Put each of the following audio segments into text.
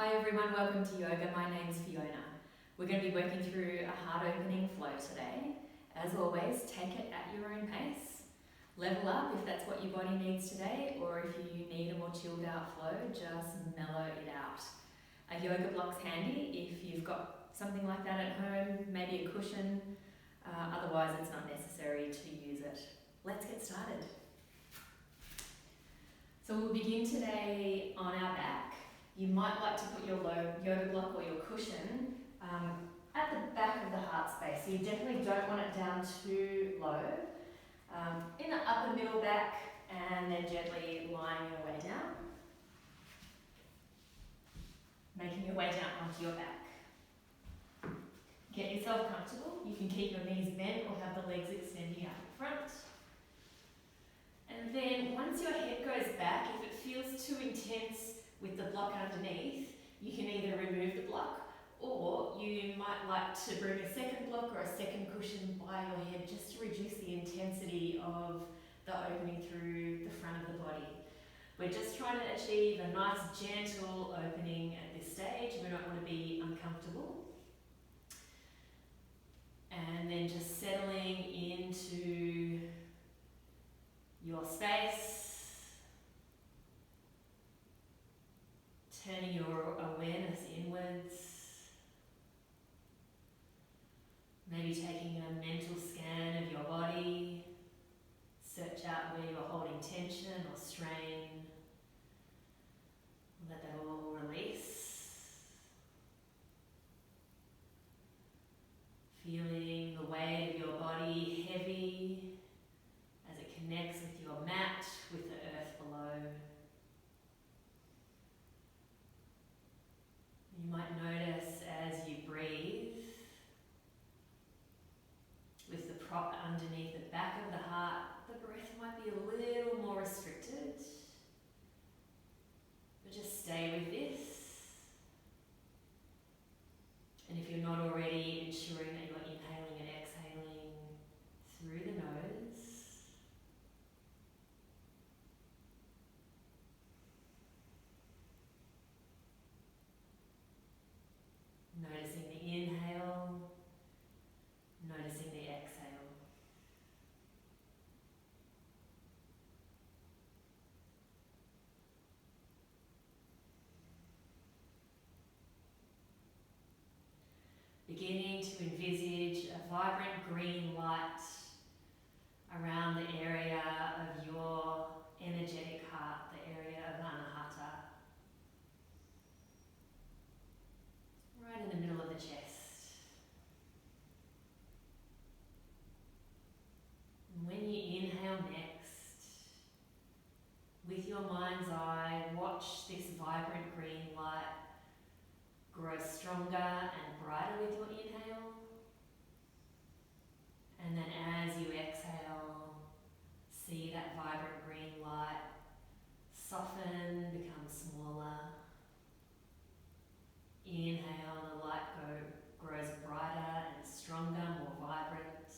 Hi everyone, welcome to yoga. My name's Fiona. We're going to be working through a heart opening flow today. As always, take it at your own pace. Level up if that's what your body needs today, or if you need a more chilled out flow, just mellow it out. A yoga block's handy if you've got something like that at home, maybe a cushion. Otherwise, it's not necessary to use it. Let's get started. So we'll begin today on our back. You might like to put your yoga block or your cushion at the back of the heart space. So you definitely don't want it down too low. In the upper middle back, and then gently lying your way down. Making your way down onto your back. Get yourself comfortable. You can keep your knees bent or have the legs extending out in front. And then once your head goes back, if it feels too intense with the block underneath, you can either remove the block, or you might like to bring a second block or a second cushion by your head just to reduce the intensity of the opening through the front of the body. We're just trying to achieve a nice gentle opening at this stage. We don't want to be uncomfortable. And then just settling into your space. Turning your awareness inwards, maybe taking a mental scan of your body, search out where you're holding tension or strain, let that all release. Feeling the weight of your body heavy as it connects with your mat, with the earth below. You might notice as you breathe, with the prop underneath the back of the heart, the breath might be a little more restricted. But just stay with this. And if you're not already, ensuring that you're inhaling and exhaling through the nose. Noticing the inhale, noticing the exhale. Beginning to envisage a vibrant green light around the area of your energetic heart, the area of Anahata. Right in the middle of the chest. And when you inhale next, with your mind's eye, watch this vibrant green light grow stronger and brighter with your inhale. And then as you exhale, see that vibrant green light soften, become smaller. Inhale, the light grows brighter and stronger, more vibrant.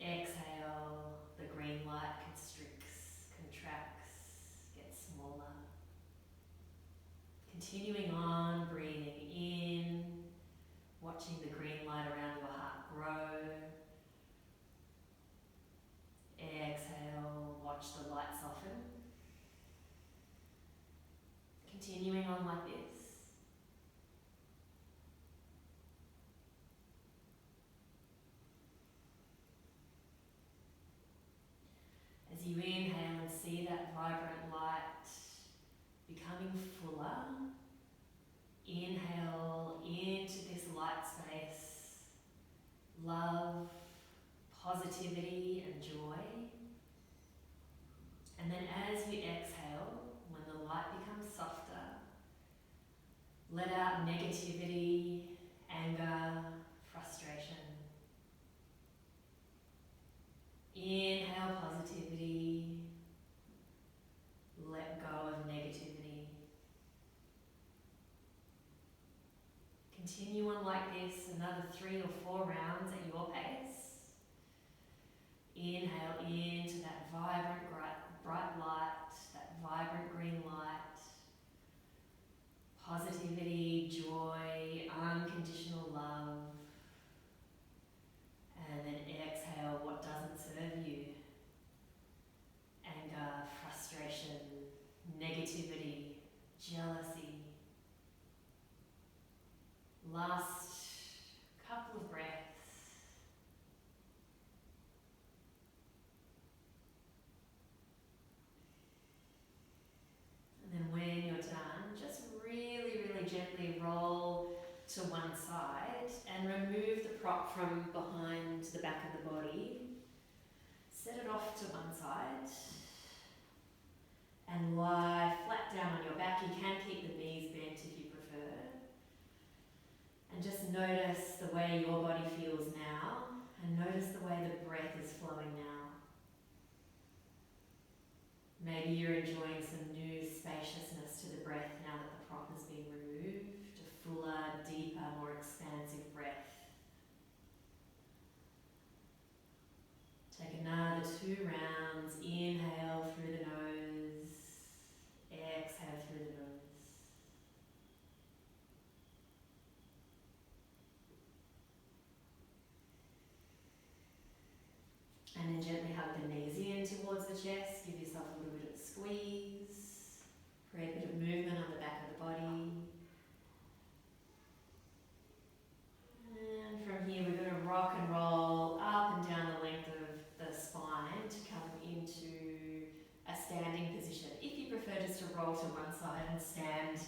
Exhale, the green light constricts, contracts, gets smaller. Continuing on, breathing in, watching the green light around your heart grow. Exhale, watch the light soften. Continuing on like this. As you inhale and see that vibrant light becoming fuller, inhale into this light space, love, positivity and joy. And then as you exhale, when the light becomes softer, let out negativity, anger, frustration. Inhale positivity, let go of negativity. Continue on like this, another 3 or 4 rounds at your pace. Inhale into that vibrant, bright light, that vibrant green light. negativity, jealousy. Last couple of breaths. And then when you're done, just really, really gently roll to one side and remove the prop from behind the back of the body. Set it off to one side and lie flat down on your back. You can keep the knees bent if you prefer. And just notice the way your body feels now, and notice the way the breath is flowing now. Maybe you're enjoying some new spaciousness to the breath now that the prop has been removed. A fuller, deeper, more expansive breath. Take another 2 rounds. Inhale through the nose. Exhale through the nose. And then gently hug the knees in towards the chest. Give yourself a little bit of squeeze. Create a bit of movement on the back of the body. And from here we're going to rock and roll up and down the length of the spine to come into a standing position. If you prefer just to roll to one side and stand,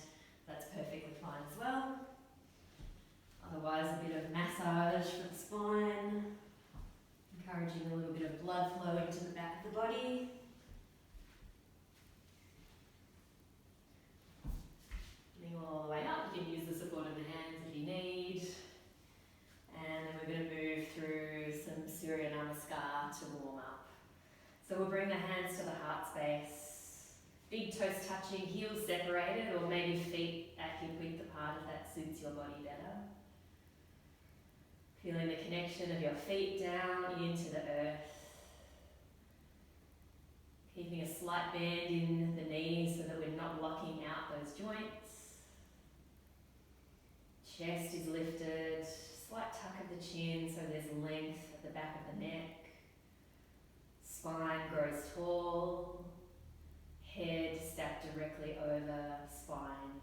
that's perfectly fine as well. Otherwise, a bit of massage for the spine, encouraging a little bit of blood flow into the back of the body. Bring all the way up. You can use the support of the hands if you need. And then we're going to move through some Surya Namaskar to warm up. So we'll bring the hands to the heart space. Big toes touching, heels separated, or maybe feet at hip width apart if that suits your body better. Feeling the connection of your feet down into the earth. Keeping a slight bend in the knees so that we're not locking out those joints. Chest is lifted. Slight tuck of the chin so there's length at the back of the neck. Spine grows tall. Head stacked directly over spine.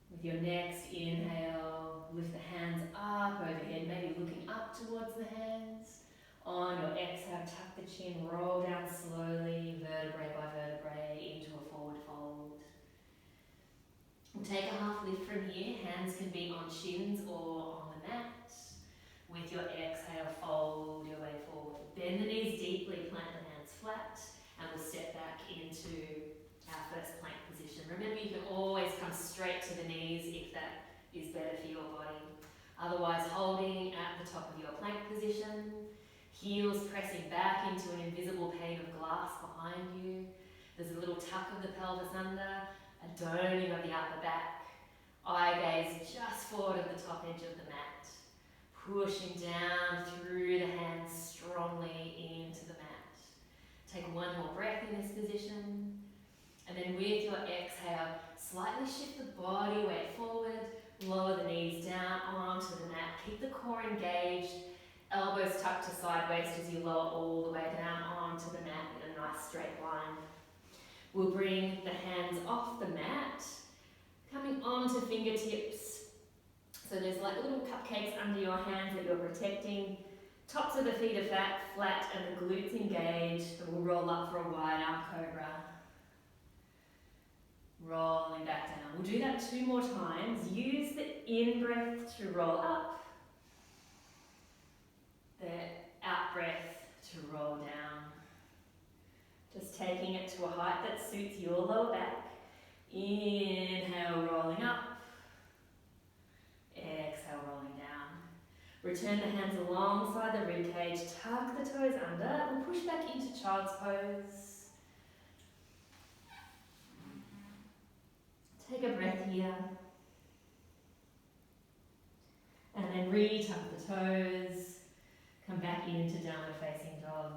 With your next inhale, lift the hands up overhead, maybe looking up towards the hands. On your exhale, tuck the chin, roll down slowly, vertebrae by vertebrae, into a forward fold. We'll take a half lift from here. Hands can be on shins or on the mat. With your exhale, fold your way forward. Bend the knees deeply, plant the hands flat, and we'll step back into our first plank position. Remember, you can always come straight to the knees if that is better for your body. Otherwise, holding at the top of your plank position, heels pressing back into an invisible pane of glass behind you. There's a little tuck of the pelvis under, a doning of the upper back, eye gaze just forward of the top edge of the mat, pushing down through the hands strongly into the mat. Take one more breath in this position, and then with your exhale, slightly shift the body weight forward, lower the knees down onto the mat, keep the core engaged, elbows tucked to side waist as you lower all the way down onto the mat in a nice straight line. We'll bring the hands off the mat, coming onto fingertips. So there's like little cupcakes under your hands that you're protecting. Tops of the feet are flat and the glutes engaged. And we'll roll up for a wide arm cobra. Rolling back down. We'll do that 2 more times. Use the in-breath to roll up. The out-breath to roll down. Just taking it to a height that suits your lower back. Inhale, rolling up. Exhale, rolling down. Return the hands alongside the ribcage. Tuck the toes under and push back into child's pose. Take a breath here. And then re-tuck the toes. Come back into downward facing dog.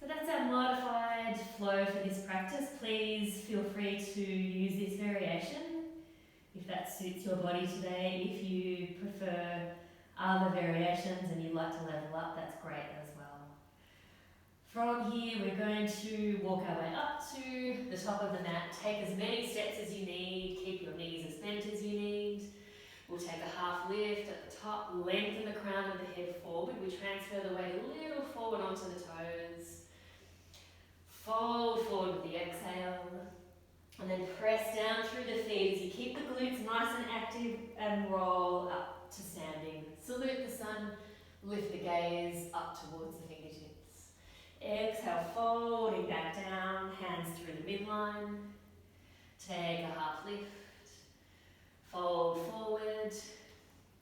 So that's our modified flow for this practice. Please feel free to use this variation if that suits your body today. If you prefer other variations and you'd like to level up, that's great as well. From here, we're going to walk our way up to the top of the mat. Take as many steps as you need. Keep your knees as bent as you need. We'll take a half lift at the top, lengthen the crown of the head forward. We transfer the weight a little forward onto the toes. Fold forward with the exhale. And then press down through the feet as you keep the glutes nice and active and roll up to standing. Salute the sun, lift the gaze up towards the fingertips. Exhale, folding back down, hands through the midline. Take a half lift. Fold forward,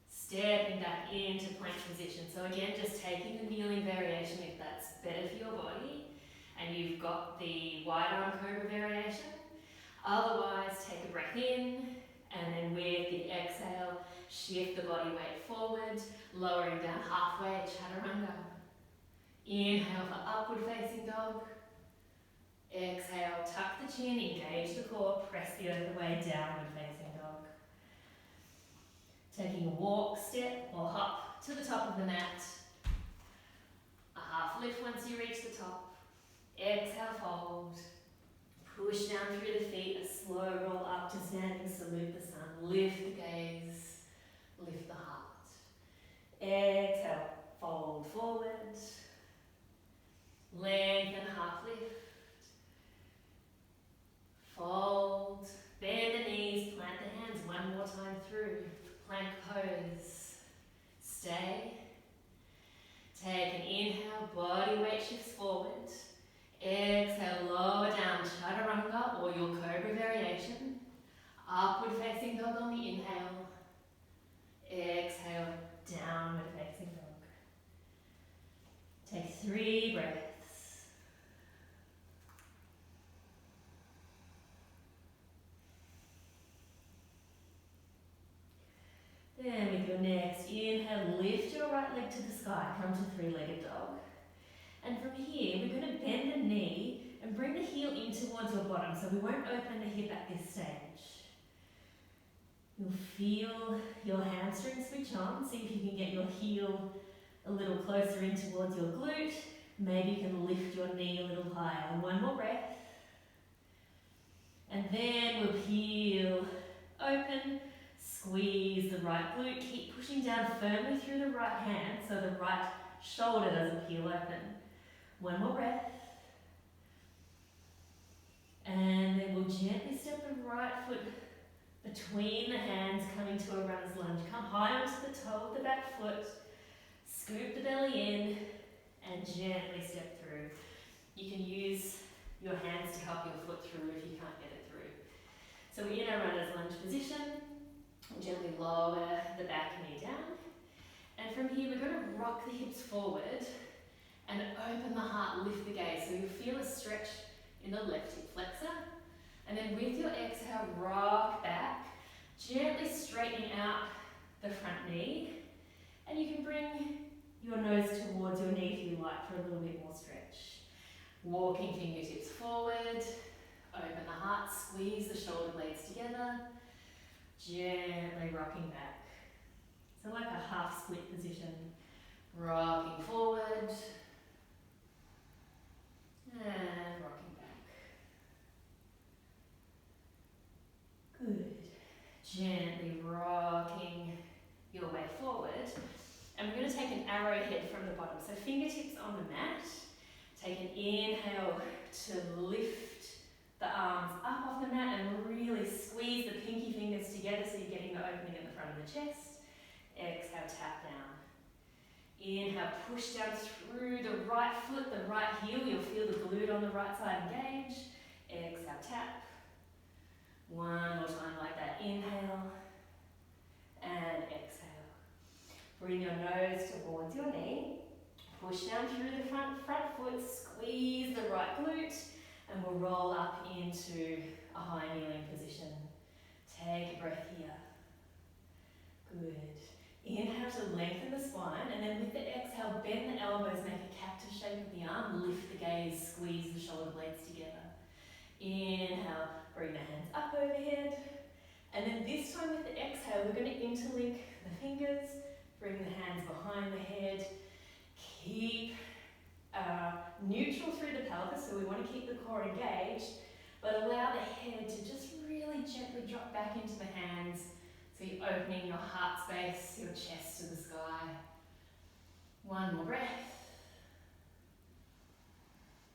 stepping back into plank position. So again, just taking the kneeling variation if that's better for your body. And you've got the wide arm cobra variation. Otherwise, take a breath in, and then with the exhale, shift the body weight forward, lowering down halfway, chaturanga. Inhale for upward facing dog. Exhale, tuck the chin, engage the core, press the other way, downward facing dog. Taking a walk, step, or hop to the top of the mat. A half lift once you reach the top. Exhale, fold. Push down through the feet, a slow roll up to standing, salute the sun. Lift the gaze, lift the heart. Exhale, fold forward. Lengthen, half lift. Fold, bend the knees, plant the hands one more time through. Plank pose. Stay. Take an inhale, body weight shifts forward. Exhale, lower down, chaturanga or your cobra variation. Upward facing dog on the inhale. Exhale, downward facing dog. Take 3 breaths. Then with your next inhale, lift your right leg to the sky, come to 3-legged dog. And from here, we're going to bend the knee and bring the heel in towards your bottom, so we won't open the hip at this stage. You'll feel your hamstring switch on, see if you can get your heel a little closer in towards your glute. Maybe you can lift your knee a little higher. One more breath. And then we'll peel open, squeeze the right glute, keep pushing down firmly through the right hand so the right shoulder doesn't peel open. One more breath. And then we'll gently step the right foot between the hands, coming to a runner's lunge. Come high onto the toe of the back foot, scoop the belly in, and gently step through. You can use your hands to help your foot through if you can't get it through. So we're in a runner's lunge position. We'll gently lower the back knee down. And from here, we're going to rock the hips forward and open the heart, lift the gaze. So you'll feel a stretch in the left hip flexor. And then with your exhale, rock back, gently straightening out the front knee. And you can bring your nose towards your knee if you like for a little bit more stretch. Walking fingertips forward, open the heart, squeeze the shoulder blades together, gently rocking back. So like a half split position, rocking forward, and rocking back. Good. Gently rocking your way forward. And we're going to take an arrowhead from the bottom. So fingertips on the mat. Take an inhale to lift the arms up off the mat and really squeeze the pinky fingers together so you're getting the opening at the front of the chest. Exhale, tap down. Inhale, push down through the right foot, the right heel. You'll feel the glute on the right side engage. Exhale, tap. One more time like that. Inhale and exhale. Bring your nose towards your knee. Push down through the front foot. Squeeze the right glute. And we'll roll up into a high kneeling position. Take a breath here. Good. Inhale to lengthen the spine, and then with the exhale, bend the elbows, make a cactus shape of the arm, lift the gaze, squeeze the shoulder blades together. Inhale, bring the hands up overhead, and then this time with the exhale, we're going to interlink the fingers, bring the hands behind the head, keep neutral through the pelvis, so we want to keep the core engaged, but allow the head to just really gently drop back into the hands, so you're opening your heart space, your chest to the sky. One more breath.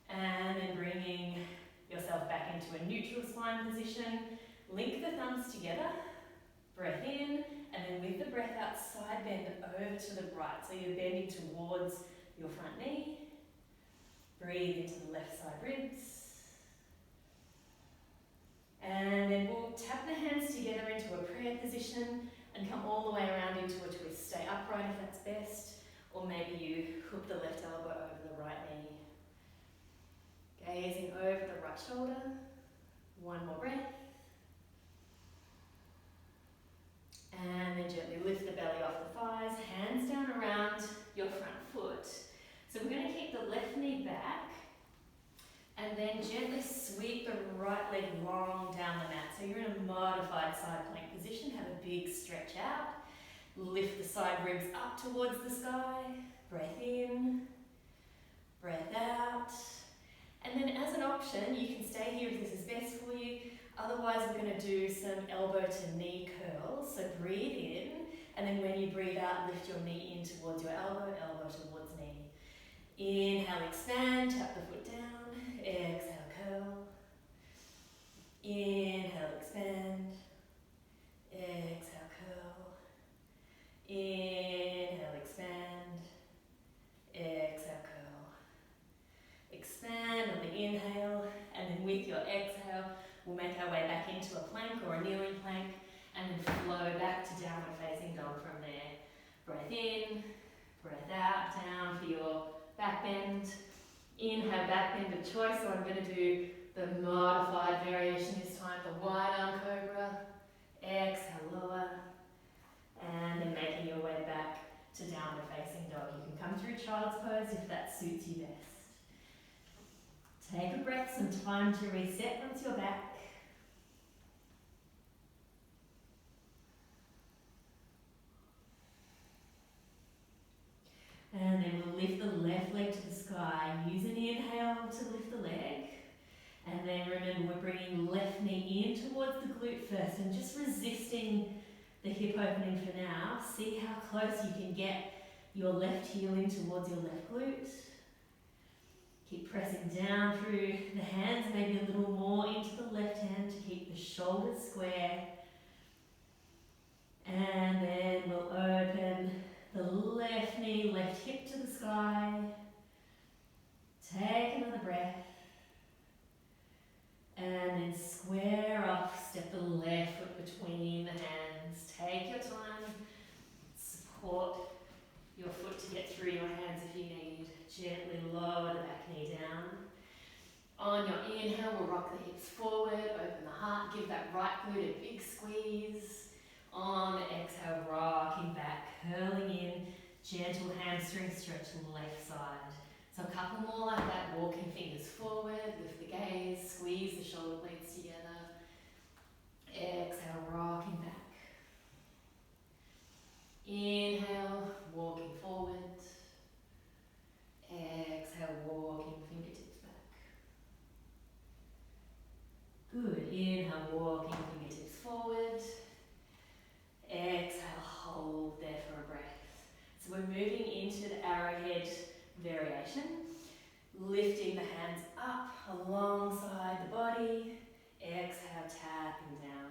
And then bringing yourself back into a neutral spine position. Link the thumbs together. Breath in, and then with the breath out, side bend over to the right. So you're bending towards your front knee. Breathe into the left side ribs. And then we'll tap the hands together into a prayer position and come all the way around into a twist. Stay upright if that's best, or maybe you hook the left elbow over the right knee. Gazing over the right shoulder. One more breath. And then gently lift the belly off the thighs, hands down around your front foot. So we're going to keep the left knee back and then gently sweep the right leg long down the mat. So you're in a modified side plank position. Have a big stretch out. Lift the side ribs up towards the sky. Breath in, breath out. And then as an option, you can stay here if this is best for you. Otherwise, we're going to do some elbow to knee curls. So breathe in, and then when you breathe out, lift your knee in towards your elbow, elbow towards knee. Inhale, expand, tap the foot down. Exhale, curl. Inhale, expand. Exhale, curl. Inhale, expand. Exhale, curl. Expand on the inhale, and then with your exhale, we'll make our way back into a plank or a kneeling plank, and then flow back to downward facing dog from there. Breath in, breath out, down for your back bend. Inhale, back bend of choice, so I'm going to do the modified variation this time, the wide arm cobra. Exhale, lower, and then making your way back to downward facing dog. You can come through child's pose if that suits you best. Take a breath, some time to reset once you're back. And then we'll lift the left leg to the sky. Use an inhale to lift the leg. And then remember, we're bringing left knee in towards the glute first and just resisting the hip opening for now. See how close you can get your left heel in towards your left glute. Keep pressing down through the hands, maybe a little more into the left hand to keep the shoulders square. And then we'll open the left knee, left hip to the sky. Take another breath. And then square off, step the left foot between the hands. Take your time. Support your foot to get through your hands if you need. Gently lower the back knee down. On your inhale, we'll rock the hips forward, open the heart, give that right glute a big squeeze. On the exhale, rocking back, curling in, gentle hamstring stretch left side. So a couple more like that, walking fingers forward, lift the gaze, squeeze the shoulder blades together. Exhale, rocking back. Inhale, walking forward. Exhale, walking fingertips back. Good. Inhale, walking fingertips forward. Exhale, hold there for a breath. So we're moving into the Arrowhead Variation. Lifting the hands up alongside the body. Exhale, tapping down.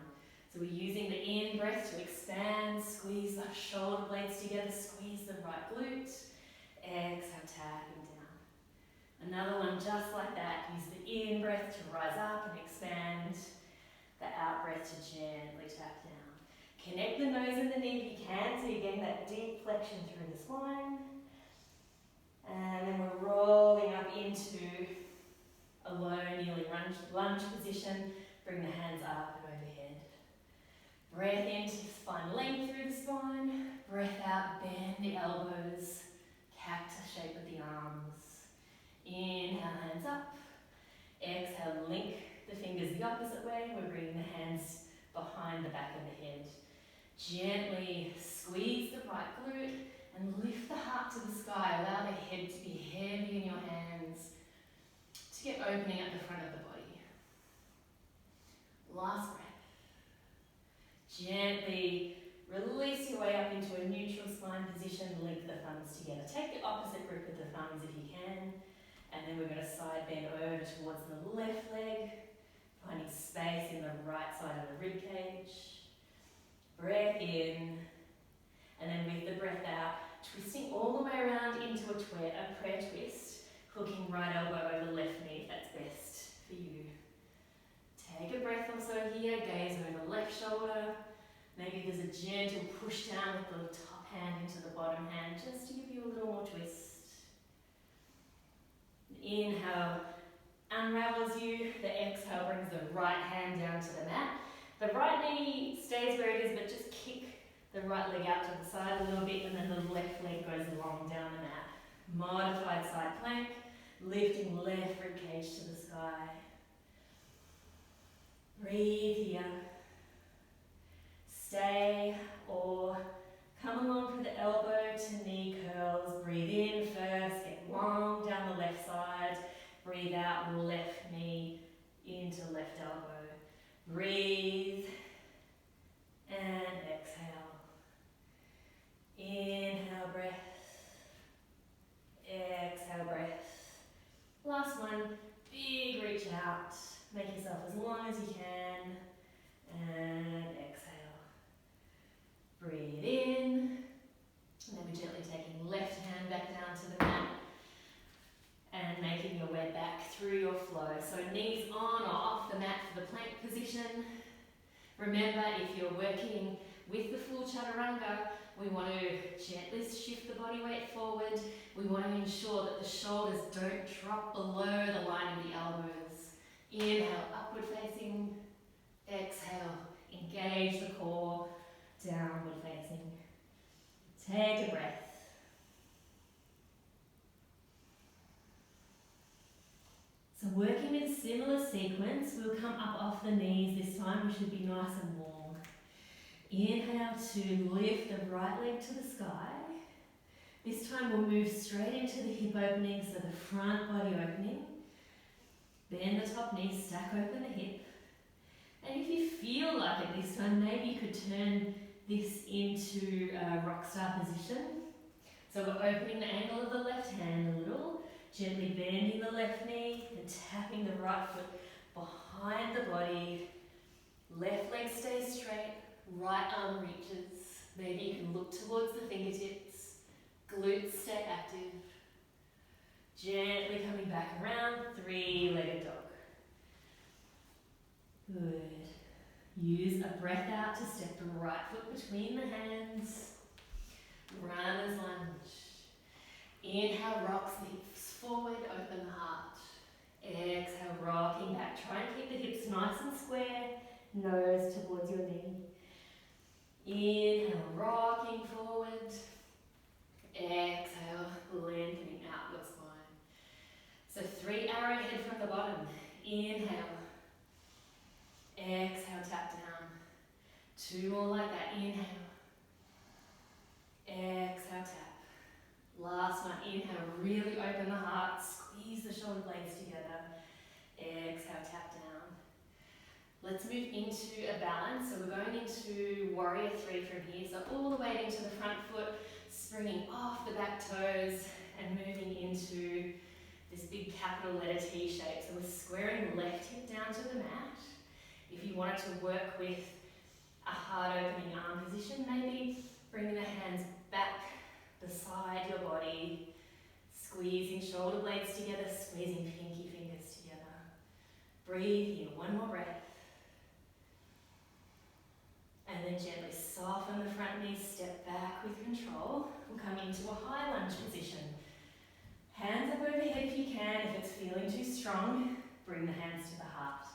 So we're using the in-breath to expand, squeeze the shoulder blades together, squeeze the right glute. Exhale, tapping down. Another one just like that. Use the in-breath to rise up and expand. The out-breath to gently tap down. Connect the nose and the knee if you can, so you're getting that deep flexion through the spine. And then we're rolling up into a low kneeling lunge position. Bring the hands up and overhead. Breath in to find length through the spine. Breath out, bend the elbows. Cactus shape with the arms. Inhale, hands up. Exhale, link the fingers the opposite way. We're bringing the hands behind the back of the head. Gently squeeze the right glute And lift the heart to the sky. Allow the head to be heavy in your hands to get opening at the front of the body. Last breath. Gently release your way up into a neutral spine position. Link the thumbs together. Take the opposite grip with the thumbs if you can. And then we're going to side bend over towards the left leg, finding space in the right side of the rib cage. Breath in, and then with the breath out, twisting all the way around into a prayer twist, hooking right elbow over left knee if that's best for you. Take a breath also here, gaze over left shoulder. Maybe there's a gentle push down with the top hand into the bottom hand, just to give you a little more twist. Inhale unravels you, the exhale brings the right hand down to the mat. The right knee stays where it is, but just kick the right leg out to the side a little bit, and then the left leg goes long down the mat. Modified side plank, lifting left rib cage to the sky. Breathe here. Stay or come along for the elbow to knee curls. Breathe in first, get long down the left side. Breathe out, left knee into left elbow. Breathe and exhale. Inhale, breath. Exhale, breath. Last one, big reach out. Make yourself as long as you can. And exhale. Breathe in. And then we're gently taking left hand back down to the mat. And making your way back through your flow. So knees on or off the mat for the plank position. Remember, if you're working with the full Chaturanga, we want to gently shift the body weight forward. We want to ensure that the shoulders don't drop below the line of the elbows. Inhale, upward facing. Exhale, engage the core, downward facing. Take a breath. So working in a similar sequence, we'll come up off the knees this time. We should be nice and warm. Inhale to lift the right leg to the sky. This time we'll move straight into the hip opening, so the front body opening. Bend the top knee, stack open the hip. And if you feel like it this time, maybe you could turn this into a rock star position. So we're opening the angle of the left hand a little. Gently bending the left knee and tapping the right foot behind the body. Left leg stays straight, right arm reaches. Maybe you can look towards the fingertips. Glutes stay active. Gently coming back around, three-legged dog. Good. Use a breath out to step the right foot between the hands. Runner's lunge. Inhale, rocks the hips forward, open the heart. Exhale, rocking back. Try and keep the hips nice and square, nose towards your knee. Inhale, rocking forward. Exhale, lengthening outward spine. So 3 arrowhead from the bottom. Inhale. Exhale, tap down. 2 more like that. Inhale. Exhale, tap. Last one, inhale, really open the heart, squeeze the shoulder blades together. Exhale, tap down. Let's move into a balance. So we're going into warrior 3 from here. So all the way into the front foot, springing off the back toes and moving into this big capital letter T shape. So we're squaring the left hip down to the mat. If you wanted to work with a hard opening arm position, maybe bringing the hands back beside your body, squeezing shoulder blades together, squeezing pinky fingers together. Breathe here, one more breath. And then gently soften the front knee, step back with control. We'll come into a high lunge position. Hands up overhead if you can. If it's feeling too strong, bring the hands to the heart.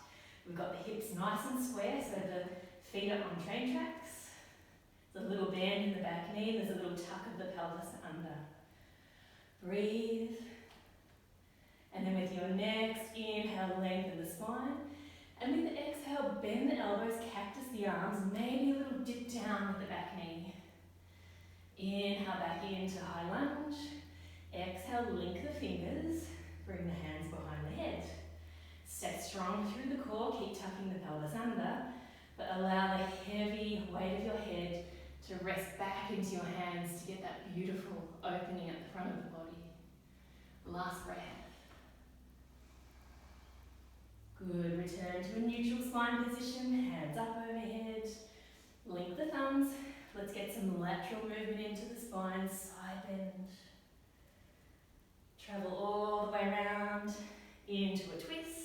We've got the hips nice and square, so the feet are on train tracks. There's a little bend in the back knee, there's a little tuck of the pelvis under. Breathe. And then with your next inhale, lengthen the spine. And with the exhale, bend the elbows, cactus the arms, maybe a little dip down with the back knee. Inhale back into high lunge. Exhale, link the fingers. Bring the hands behind the head. Stay strong through the core. Keep tucking the pelvis under. But allow the heavy weight of your head to rest back into your hands to get that beautiful opening at the front of the body. Last breath. Good. Return to a neutral spine position. Hands up overhead. Link the thumbs. Let's get some lateral movement into the spine. Side bend. Travel all the way around into a twist.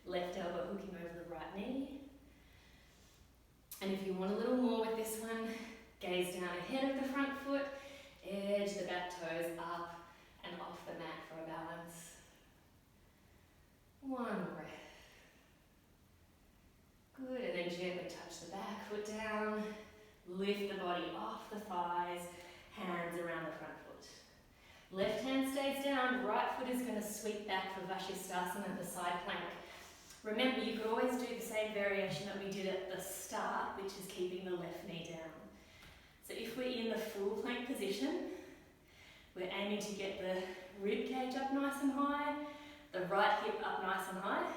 Left elbow hooking over the right knee. And if you want a little more with this one, gaze down ahead of the front foot, edge the back toes up and off the mat for a balance. One more breath. Good, and then gently touch the back foot down, lift the body off the thighs, hands around the front foot. Left hand stays down, right foot is going to sweep back for Vashisthasana, the side plank. Remember, you could always do the same variation that we did at the start, which is keeping the left knee down. So if we're in the full plank position, we're aiming to get the rib cage up nice and high, the right hip up nice and high,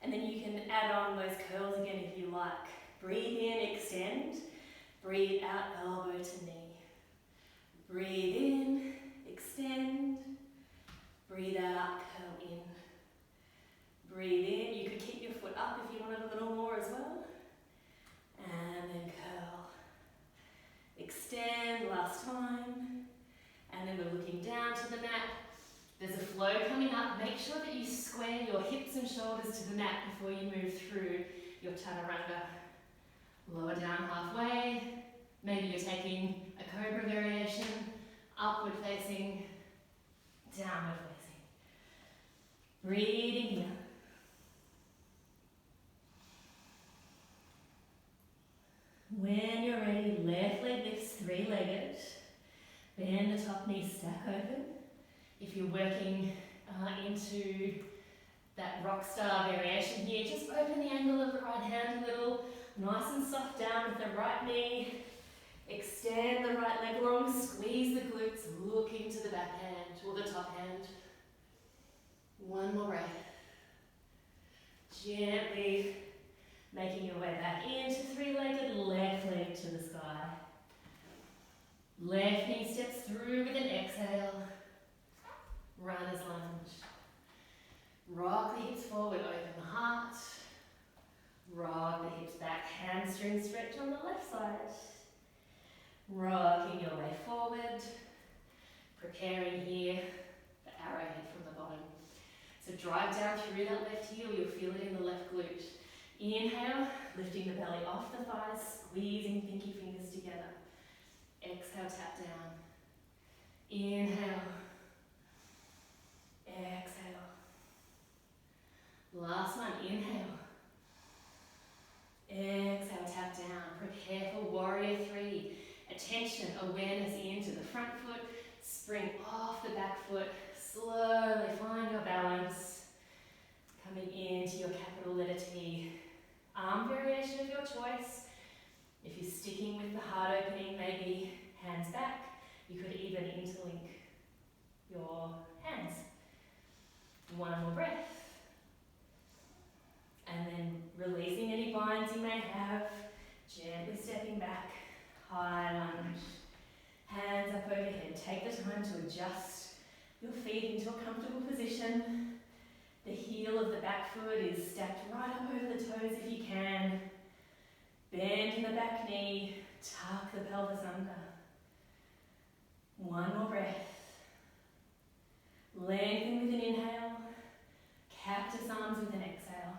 and then you can add on those curls again if you like. Breathe in, extend, breathe out, elbow to knee. Breathe in, extend, breathe out, curl in. Breathe in, you could keep your foot up if you wanted a little more as well. And then curl. Extend, last time. And then we're looking down to the mat. There's a flow coming up. Make sure that you square your hips and shoulders to the mat before you move through your Chaturanga. Lower down halfway. Maybe you're taking a cobra variation, upward facing, downward facing. Breathing here. When you're ready, left leg lifts three-legged. Bend the top knee, stack open. If you're working into that rock star variation here, just open the angle of the right hand a little. Nice and soft down with the right knee. Extend the right leg long, squeeze the glutes, look into the back hand or the top hand. One more breath. Gently making your way back into three-legged, left leg to the sky. Left knee steps through with an exhale. Runner's lunge. Rock the hips forward, open the heart. Rock the hips back, hamstring stretch on the left side. Rocking your way forward. Preparing here for arrowhead from the bottom. So drive down through that left heel, you'll feel it in the left glute. Inhale, lifting the belly off the thighs, squeezing pinky fingers together. Exhale, tap down. Inhale. Exhale. Last one, inhale. Exhale, tap down. Prepare for warrior three. Attention, awareness into the front foot. Spring off the back foot. Slowly find your balance. Coming into your capital letter T. Arm variation of your choice. If you're sticking with the heart opening, maybe hands back. You could even interlink your hands. One more breath. And then releasing any binds you may have. Gently stepping back. High lunge. Hands up overhead. Take the time to adjust your feet into a comfortable position. The heel of the back foot is stacked right up over the toes if you can. Bend in the back knee. Tuck the pelvis under. One more breath. Lengthen with an inhale. Cactus arms with an exhale.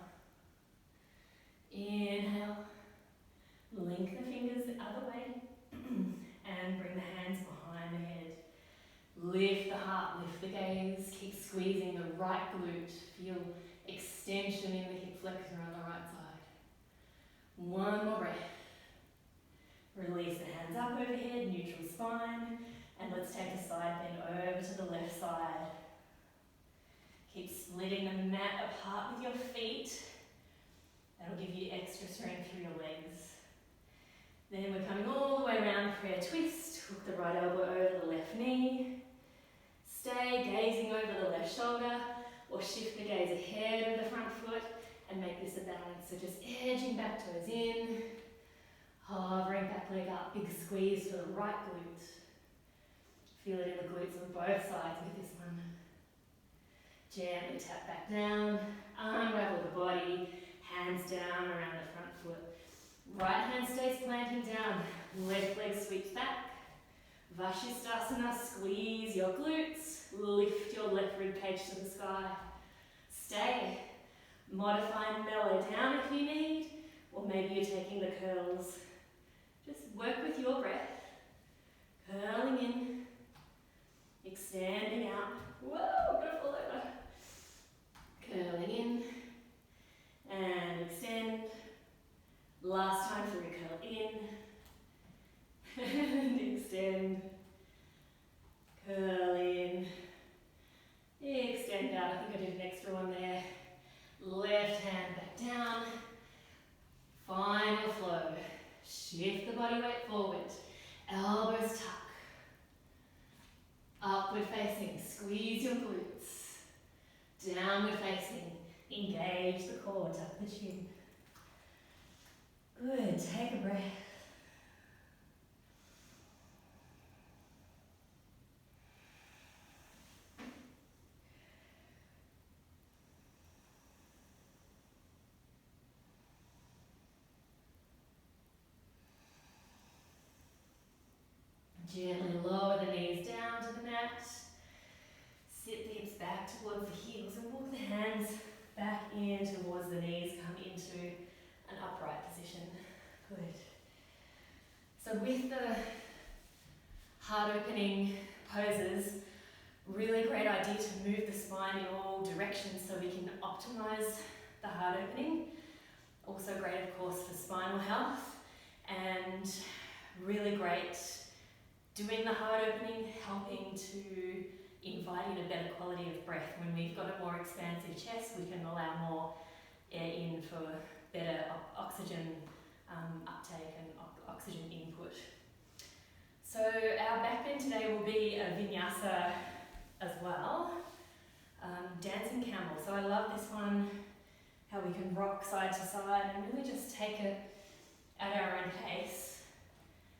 Inhale. Link the fingers the other way. And bring the hands behind the head. Lift the heart, lift the gaze. Keep squeezing the right glute. Feel extension in the hip flexor on the right side. One more breath. Release the hands up overhead, neutral spine. And let's take a side bend over to the left side. Keep splitting the mat apart with your feet. That'll give you extra strength through your legs. Then we're coming all the way around, prayer twist. Hook the right elbow over the left knee. Stay gazing over the left shoulder, or shift the gaze ahead of the front foot and make this a balance. So just edging back toes in, hovering back leg up, big squeeze for the right glute. Feel it in the glutes on both sides with this one. Gently tap back down, unravel the body, hands down around the front foot. Right hand stays planting down, left leg sweeps back. Vashisthasana, squeeze your glutes, lift your left rib cage to the sky. Stay. Modify and mellow down if you need, or maybe you're taking the curls. Just work with your breath. Curling in, extending out. Whoa, gonna fall over. Curling in and extend. Last time through, curl in and extend. Curl in, extend out. I think I did an extra one there. Left hand back down. Find your flow. Shift the body weight forward. Elbows tuck. Upward facing. Squeeze your glutes. Downward facing. Engage the core. Tuck the chin. Good. Take a breath. Gently lower the knees down to the mat. Sit the hips back towards the heels and walk the hands back in towards the knees. Come into an upright position. Good. So with the heart opening poses, really great idea to move the spine in all directions so we can optimize the heart opening. Also great, of course, for spinal health, and really great doing the heart opening, helping to invite in a better quality of breath. When we've got a more expansive chest, we can allow more air in for better oxygen uptake and oxygen input. So our back bend today will be a vinyasa as well, dancing camel. So I love this one, how we can rock side to side and really just take it at our own pace.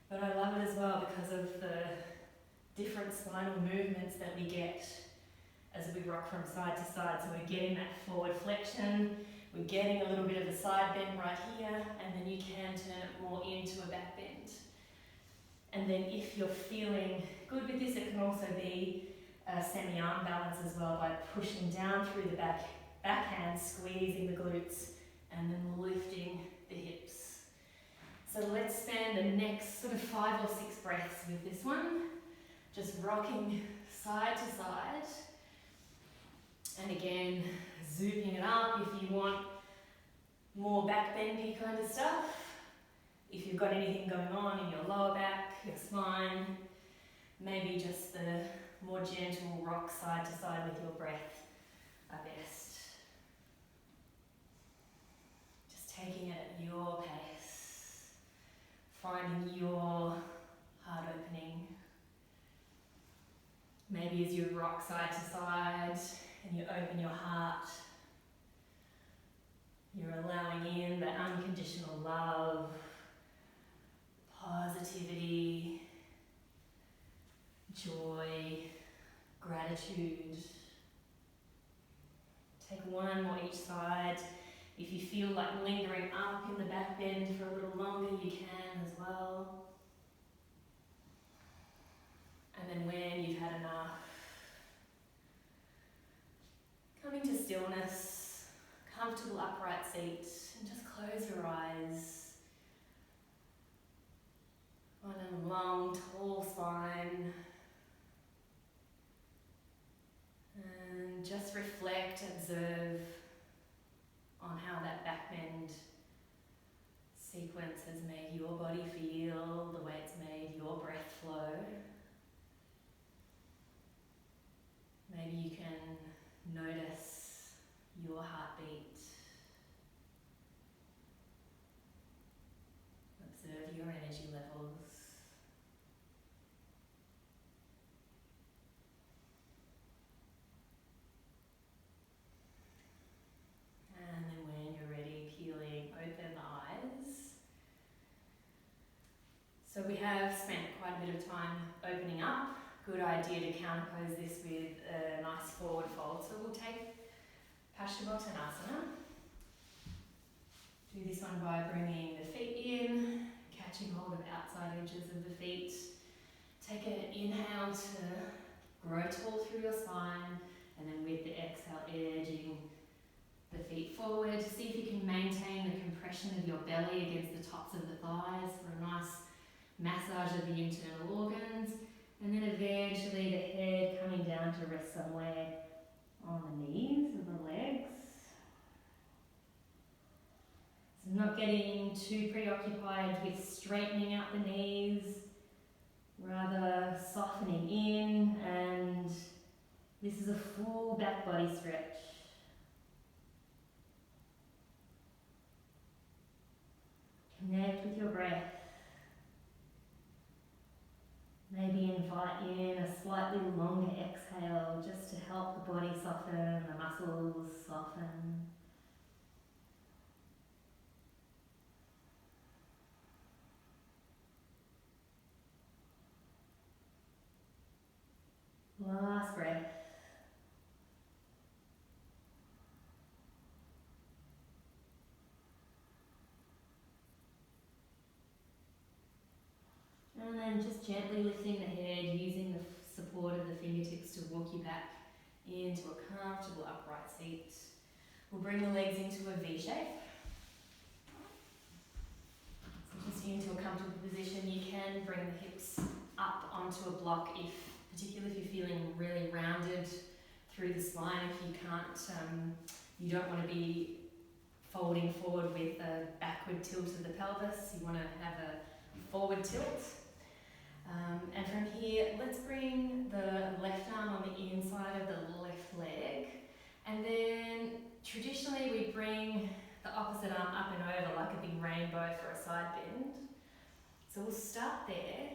But I love it as well because of the different spinal movements that we get as we rock from side to side. So we're getting that forward flexion, we're getting a little bit of a side bend right here, and then you can turn it more into a back bend. And then if you're feeling good with this, it can also be a semi-arm balance as well by pushing down through the backhand, squeezing the glutes, and then lifting the hips. So let's spend the next sort of 5 or 6 breaths with this one, just rocking side to side. And again, zooming it up if you want more back bendy kind of stuff. If you've got anything going on in your lower back, your spine, maybe just the more gentle rock side to side with your breath are best. Just taking it at your pace, finding your heart opening. Maybe as you rock side to side and you open your heart, you're allowing in that unconditional love, positivity, joy, gratitude. Take one more each side. If you feel like lingering up in the back bend for a little longer, you can as well. And then when you've had enough, coming to stillness, comfortable upright seat, and just close your eyes. On a long, tall spine. And just reflect, observe on how that back bend sequence has made your body feel, the way it's made your breath flow. Maybe you can notice your heartbeat. Observe your energy levels. idea to counterpose this with a nice forward fold. So we'll take Paschimottanasana. Do this one by bringing the feet in, catching hold of outside edges of the feet. Take an inhale to grow tall through your spine, and then with the exhale, edging the feet forward. See if you can maintain the compression of your belly against the tops of the thighs for a nice massage of the internal organs. And then eventually the head coming down to rest somewhere on the knees of the legs. So not getting too preoccupied with straightening out the knees, rather softening in, and this is a full back body stretch. Connect with your breath. Maybe invite in a slightly longer exhale just to help the body soften, the muscles soften. Last breath. And then just gently lifting the head, using the support of the fingertips to walk you back into a comfortable upright seat. We'll bring the legs into a V shape. So just into a comfortable position. You can bring the hips up onto a block particularly if you're feeling really rounded through the spine. If you can't, you don't want to be folding forward with a backward tilt of the pelvis. You want to have a forward tilt. And from here, let's bring the left arm on the inside of the left leg. And then traditionally we bring the opposite arm up and over like a big rainbow for a side bend. So we'll start there.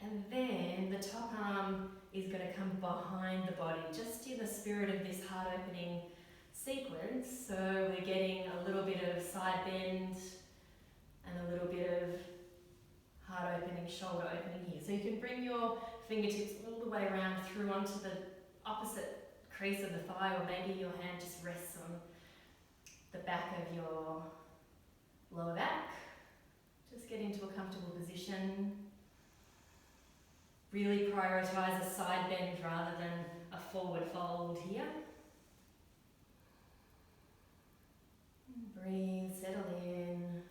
And then the top arm is going to come behind the body, just in the spirit of this heart opening sequence. So we're getting a little bit of side bend and a little bit of heart opening, shoulder opening here. So you can bring your fingertips all the way around through onto the opposite crease of the thigh, or maybe your hand just rests on the back of your lower back. Just get into a comfortable position. Really prioritise a side bend rather than a forward fold here. Breathe, settle in.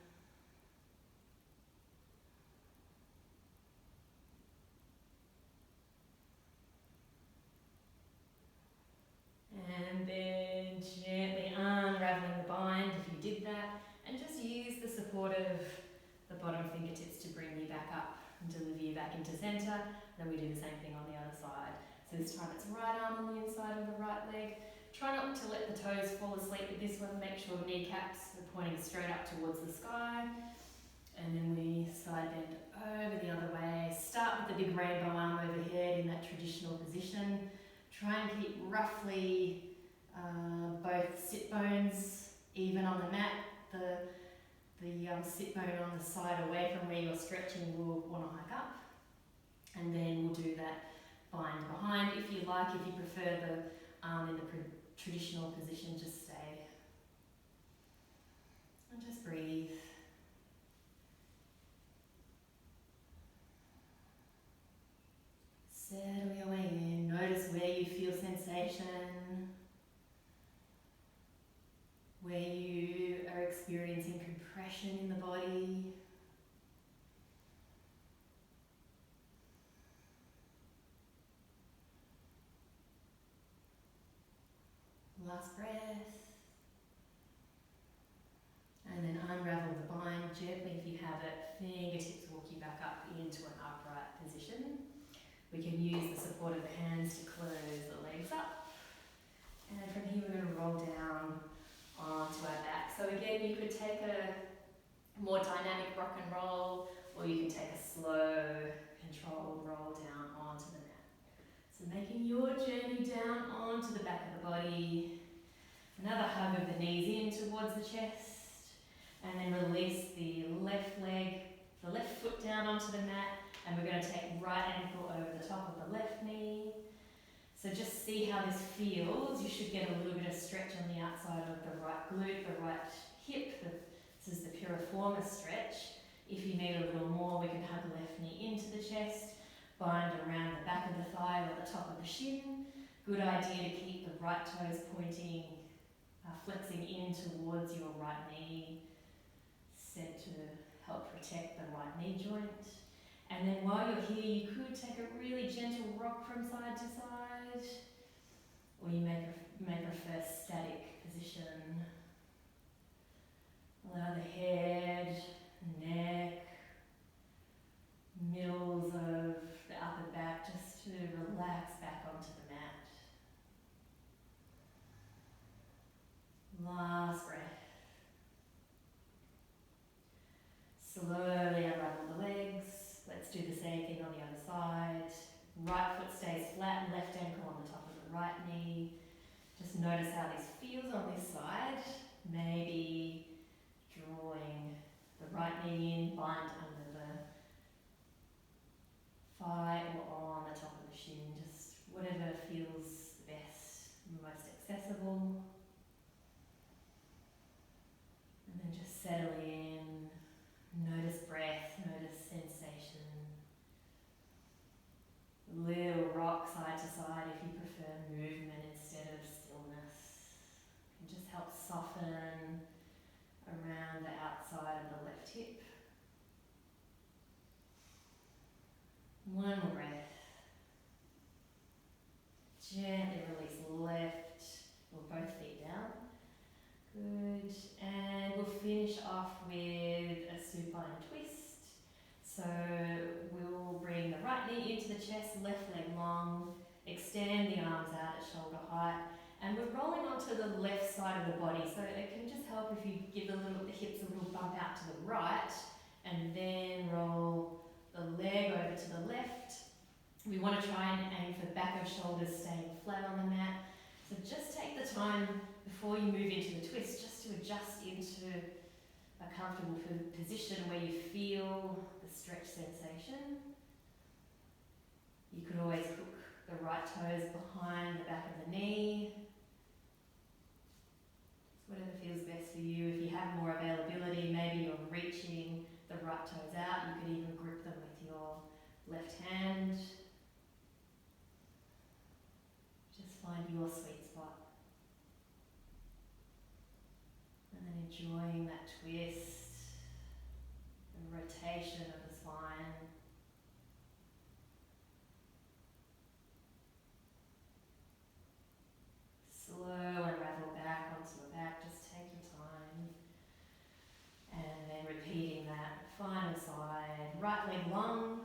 And then gently unraveling the bind if you did that, and just use the support of the bottom fingertips to bring you back up and deliver you back into centre. Then we do the same thing on the other side. So this time it's right arm on the inside of the right leg. Try not to let the toes fall asleep with this one. Make sure kneecaps are pointing straight up towards the sky. And then we side bend over the other way. Start with the big rainbow arm overhead in that traditional position. Try and keep roughly both sit bones even on the mat. The sit bone on the side away from where you're stretching will want to hike up. And then we'll do that bind behind. If you like, if you prefer the arm in the traditional position, just stay. And just breathe. Settle your way in. Notice where you feel sensation, where you are experiencing compression in the body. Last breath. And then unravel the bind gently if you have it. Fingertips walk you back up into an upright position. We can use the support of the hands to close the legs up. And from here we're going to roll down onto our back. So again, you could take a more dynamic rock and roll, or you can take a slow, controlled roll down onto the mat. So making your journey down onto the back of the body. Another hug of the knees in towards the chest. And then release the left leg, the left foot down onto the mat. And we're going to take right ankle over the top of the left knee. So just see how this feels. You should get a little bit of stretch on the outside of the right glute, the right hip. This is the piriformis stretch. If you need a little more, we can hug the left knee into the chest, bind around the back of the thigh or the top of the shin. Good idea to keep the right toes pointing, flexing in towards your right knee, said to help protect the right knee joint. And then while you're here, you could take a really gentle rock from side to side, or you may prefer static position. Allow the head, neck, middles of the upper back just to relax back onto the mat. Last breath. Slowly unravel the legs. Let's do the same thing on the other side. Right foot stays flat, left ankle on the top of the right knee. Just notice how this feels on this side. Maybe drawing the right knee in, bind under the thigh or on the top of the shin. Just whatever feels best, most accessible. And then just settle in. Notice breath, notice sensation. Little rock side to side if you prefer movement instead of stillness. Can just help soften around the outside of the left hip. One more breath. Gently release left or both feet down. Good. And we'll finish off with a supine twist. So we'll bring the right knee into the chest, left leg long, extend the arms out at shoulder height, and we're rolling onto the left side of the body. So it can just help if you give the hips a little bump out to the right, and then roll the leg over to the left. We want to try and aim for back of shoulders staying flat on the mat. So just take the time before you move into the twist just to adjust into a comfortable position where you feel the stretch sensation. You could always hook the right toes behind the back of the knee. Whatever feels best for you. If you have more availability, maybe you're reaching the right toes out, you could even grip them with your left hand. Just find your sweet spot. And then enjoying that twist, the rotation of the spine. Slow unravel back onto your back, just take your time. And then repeating that final side, right leg long,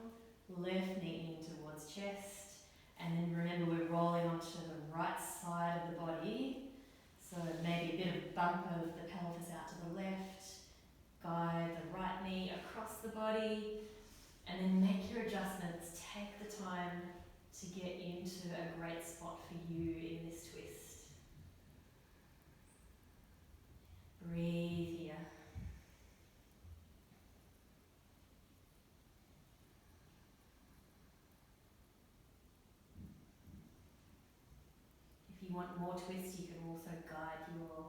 left knee in towards chest. And then remember we're rolling onto the right side of the body. So maybe a bit of bump of the pelvis out to the left. Guide the right knee across the body. And then make your adjustments. Take the time to get into a great spot for you in this twist. Breathe here. If you want more twist, you can also guide your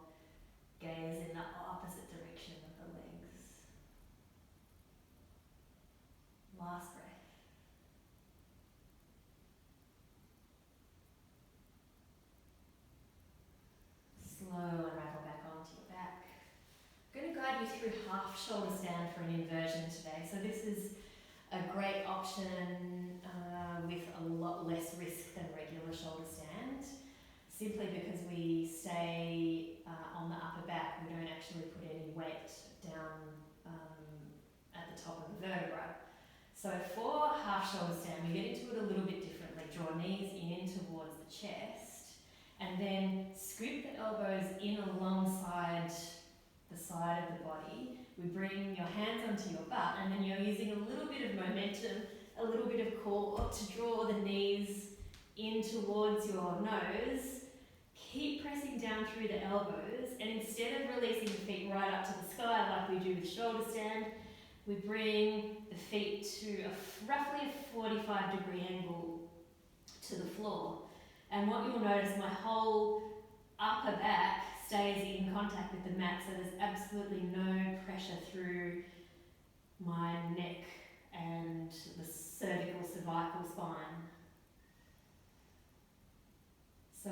gaze in the opposite direction of the legs. Last breath. Slow unravel back onto your back. I'm going to guide you through half shoulder stand for an inversion today. So this is a great option with a lot less risk than regular shoulder stand. Simply because we stay on the upper back, we don't actually put any weight down at the top of the vertebra. So for half shoulder stand, we get into it a little bit differently. Draw knees in towards the chest, and then scoop the elbows in alongside the side of the body. We bring your hands onto your butt, and then you're using a little bit of momentum, a little bit of core to draw the knees in towards your nose. Keep pressing down through the elbows, and instead of releasing the feet right up to the sky like we do with shoulder stand, we bring the feet to roughly a 45-degree angle to the floor. And what you'll notice, my whole upper back stays in contact with the mat, so there's absolutely no pressure through my neck and the cervical cervical spine. So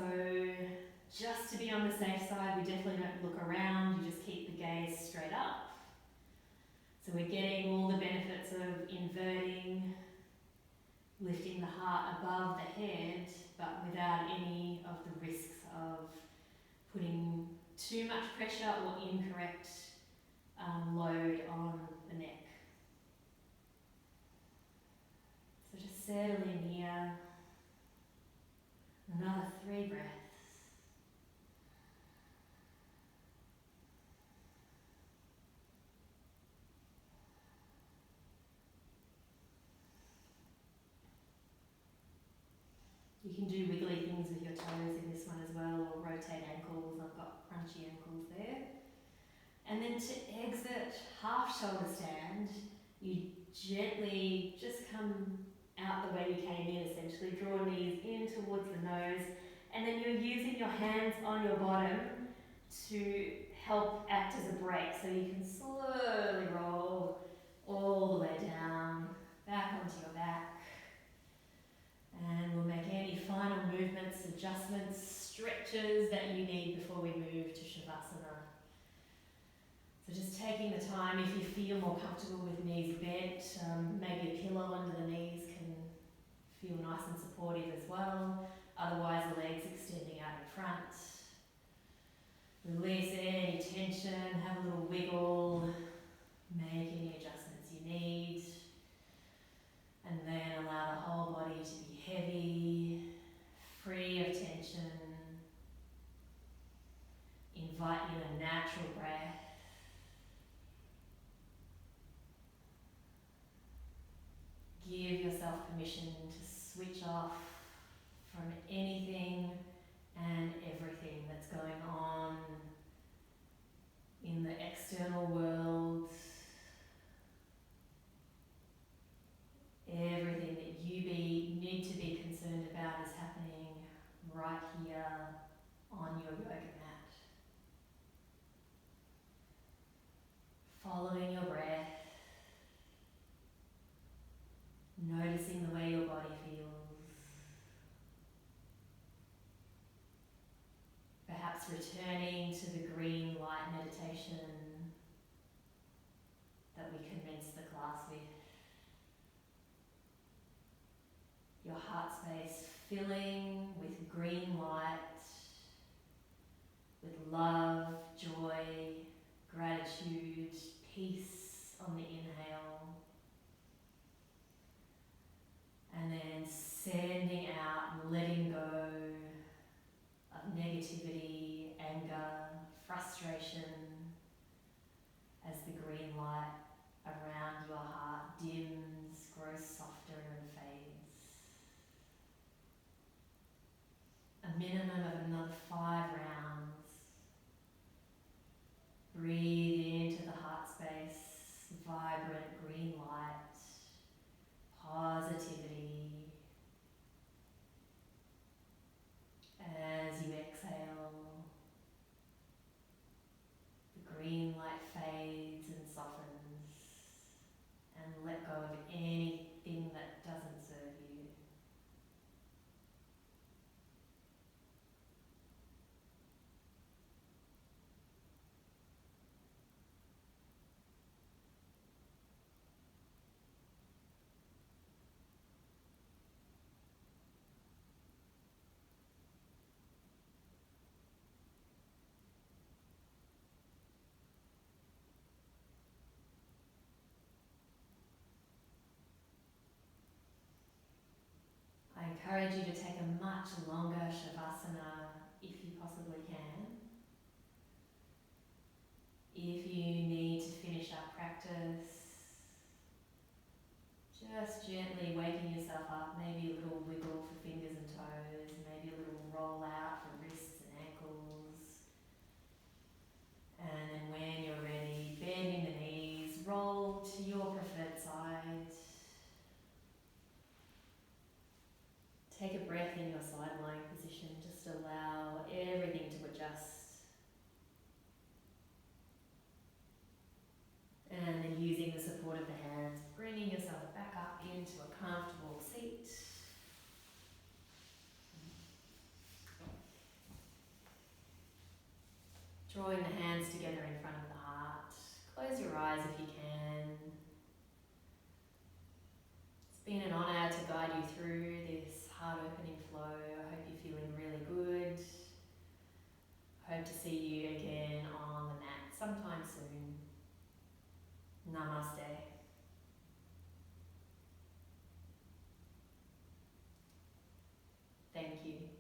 just to be on the safe side, we definitely don't look around, you just keep the gaze straight up. So we're getting all the benefits of inverting, lifting the heart above the head, but without any of the risks of putting too much pressure or incorrect load on the neck. So just settle in here. Another 3 breaths. You can do wiggly things with your toes in this one as well, or rotate ankles. I've got crunchy ankles there. And then to exit half shoulder stand, you gently just come out the way you came in essentially. Draw knees in towards the nose, and then you're using your hands on your bottom to help act as a brake, so you can slowly roll all the way down, back onto your back. And we'll make any final movements, adjustments, stretches that you need before we move to Shavasana. So just taking the time, if you feel more comfortable with knees bent, maybe a pillow under the knees can feel nice and supportive as well. Otherwise, the legs extending out in front. Release any tension, have a little wiggle, make any adjustments you need. And then allow the whole body to be heavy, free of tension. Invite in a natural breath. Give yourself permission to switch off from anything and everything that's going on in the external world. Everything that you need to be concerned about is happening right here on your yoga mat. Following your breath, noticing the way your body feels. Perhaps returning to the green light meditation that we commenced the class with. Your heart space filling with green light, with love, joy, gratitude, peace on the inhale. And then sending out and letting go of negativity, anger, frustration as the green light around your heart dims, grows softer and fades. A minimum of another 5 rounds. Breathe into the heart space, vibrant green light, positivity. As you exhale, the green light fades and softens, and let go of anything that doesn't serve you. I encourage you to take a much longer Shavasana if you possibly can. If you need to finish up practice, just gently waking yourself up, maybe a little wiggle for fingers and toes, maybe a little roll out for wrists and ankles. And then when you're ready, bending the knees, roll to your eyes if you can. It's been an honour to guide you through this heart opening flow. I hope you're feeling really good. Hope to see you again on the mat sometime soon. Namaste. Thank you.